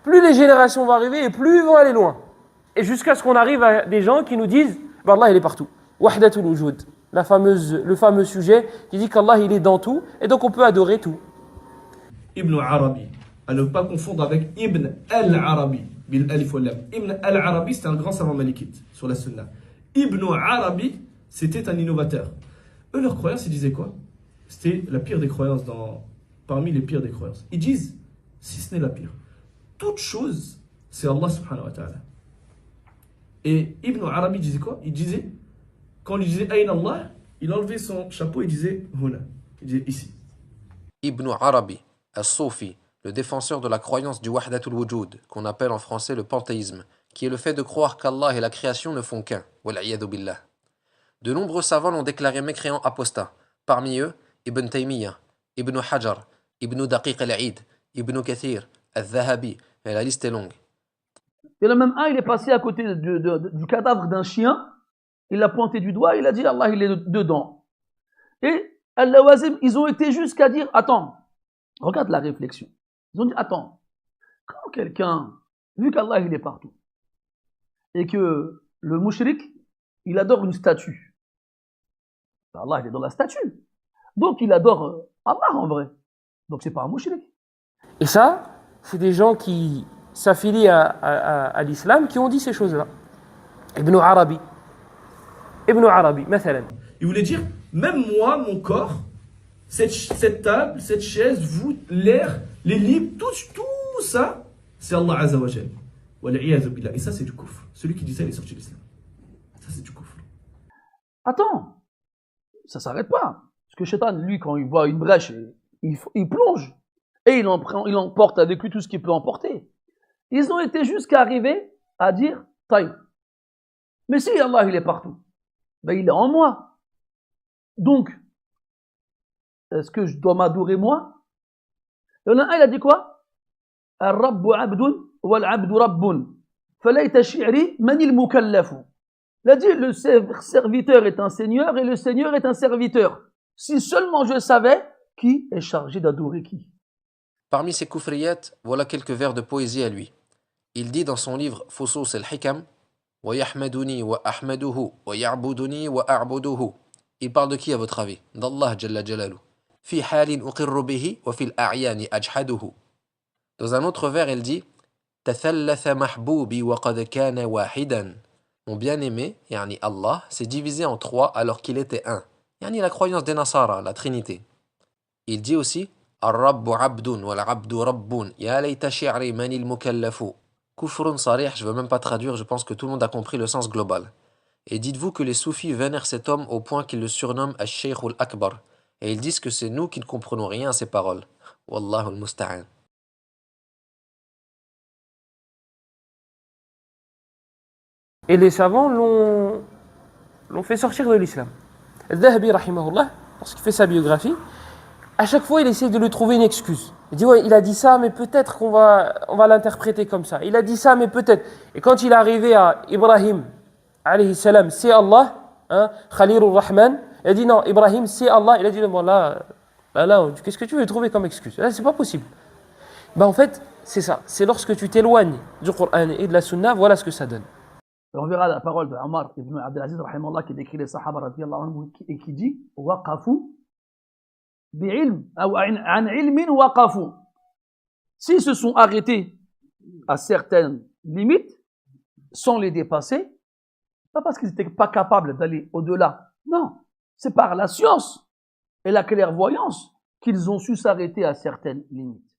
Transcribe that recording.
plus les générations vont arriver et plus ils vont aller loin. Et jusqu'à ce qu'on arrive à des gens qui nous disent bah Allah il est partout. Wahdatul wujud, le fameux sujet qui dit qu'Allah il est dans tout et donc on peut adorer tout. Ibn Arabi, à ne pas confondre avec Ibn al-Arabi, bil alif wal lam. Ibn al-Arabi, c'était un grand savant malikite sur la sunna. Ibn Arabi, c'était un innovateur. Eux, leur croyance, ils disaient quoi? C'était la pire des croyances, parmi les pires des croyances. Ils disent, si ce n'est la pire, toute chose, c'est Allah subhanahu wa ta'ala. Et Ibn Arabi disait quoi? Il disait, quand on lui disait Ayn Allah, il enlevait son chapeau et disait Huna. Il disait ici. Ibn Arabi, al-Soufi, le défenseur de la croyance du Wahdatul Wujud, qu'on appelle en français le panthéisme, qui est le fait de croire qu'Allah et la création ne font qu'un. Wal'iyadu billah. De nombreux savants l'ont déclaré mécréant apostat. Parmi eux, Ibn Taymiyyah, Ibn Hajar, Ibn Daqiq al-Eid, Ibn Kathir, al-Dhahabi, et la liste est longue. Et le même il est passé à côté du cadavre d'un chien, il l'a pointé du doigt, il a dit Allah il est dedans. Et Al-Lawazim, ils ont été jusqu'à dire, attends, regarde la réflexion. Ils ont dit, attends, quand quelqu'un, vu qu'Allah il est partout, et que le mushrik, il adore une statue, Allah il est dans la statue, donc il adore Allah en vrai, donc c'est pas un mushrik. Et ça, c'est des gens qui s'affilient à l'islam qui ont dit ces choses-là. Ibn Arabi, مثلا. Il voulait dire, même moi, mon corps, cette table, cette chaise, vous, l'air, les livres, tout ça, c'est Allah Azza wa Jal. Et ça, c'est du kufr. Celui qui dit ça, il est sorti de l'islam. Ça, c'est du kufr. Attends, ça s'arrête pas. Parce que Shaitan, lui, quand il voit une brèche, il plonge. Et il emporte avec lui tout ce qu'il peut emporter. Ils ont été jusqu'à arriver à dire, taï. Mais si Allah, il est partout, ben il est en moi. Donc, est-ce que je dois m'adorer moi? Il y en a un, il a dit quoi? Al-Rabbu abdun wal-abdu rabbun. Falayta shi'ri manil mukallafu. Il a dit, le serviteur est un seigneur et le seigneur est un serviteur. Si seulement je savais qui est chargé d'adorer qui. Parmi ses kufriyettes, voilà quelques vers de poésie à lui. Il dit dans son livre Fusus al-Hikam wa yahmaduni wa ahmaduhu wa ya'buduni wa a'buduhu. Il parle de qui à votre avis? D'Allah Jalla Jalalu. Fi halin uqirru bihi wa fil a'yani ajhaduhu. Dans un autre vers, il dit Tathallatha mahboubi wa qad kana wahidan. Mon bien-aimé, yani Allah, s'est divisé en trois alors qu'il était un. Yani la croyance des Nasara, la Trinité. Il dit aussi Ar-Rabbu abdun wal-abdu rabbun. Ya layta shi'ri manil mukallafu. Kufrun sarih, je ne veux même pas traduire, je pense que tout le monde a compris le sens global. Et dites-vous que les soufis vénèrent cet homme au point qu'ils le surnomment Al-Shaykh al-Akbar. Et ils disent que c'est nous qui ne comprenons rien à ces paroles. Wallahu al-Musta'an. Et les savants l'ont fait sortir de l'islam. Al-Dhahabi, rahimahullah, lorsqu'il fait sa biographie, à chaque fois il essaie de lui trouver une excuse. Il dit ouais, il a dit ça, mais peut-être qu'on va l'interpréter comme ça. Il a dit ça, mais peut-être. Et quand il est arrivé à Ibrahim, alayhi salam, c'est Allah, hein, Khalilur Rahman, il a dit non, Ibrahim, c'est Allah. Il a dit non, bon, là, qu'est-ce que tu veux trouver comme excuse? Là, c'est pas possible. Ben, en fait, c'est ça. C'est lorsque tu t'éloignes du Coran et de la Sunna, voilà ce que ça donne. On verra la parole de Omar ibn Abdelaziz, qui décrit les Sahaba radiyallahu anhum, et qui dit waqafu bi'ilm, ou an ilmin waqafu. S'ils se sont arrêtés à certaines limites, sans les dépasser, pas parce qu'ils n'étaient pas capables d'aller au-delà. Non, c'est par la science et la clairvoyance qu'ils ont su s'arrêter à certaines limites.